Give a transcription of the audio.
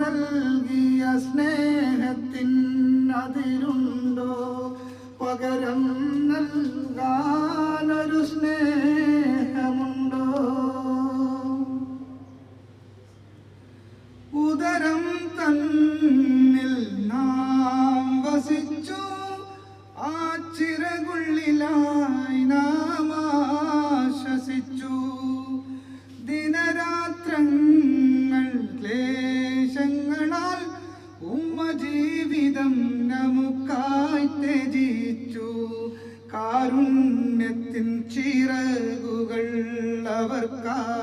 നൽകിയ സ്നേഹത്തിൻ അതിരുണ്ടോ? പകരം നൽകാനൊരു സ്നേഹമുണ്ടോ? ഉദരം തന്നിൽ നാം വസിച്ചു, ആ ചിറകുള്ളിലായി നാം ആശ്വസിച്ചു. ദിനരാത്രങ്ങൾ ക്ലേശങ്ങളാൽ ഉമ്മ ജീവിതം നമുക്കായി ത്യജിച്ചു. കാരുണ്യത്തിൻ ചിറകുകൾ അവർക്കായി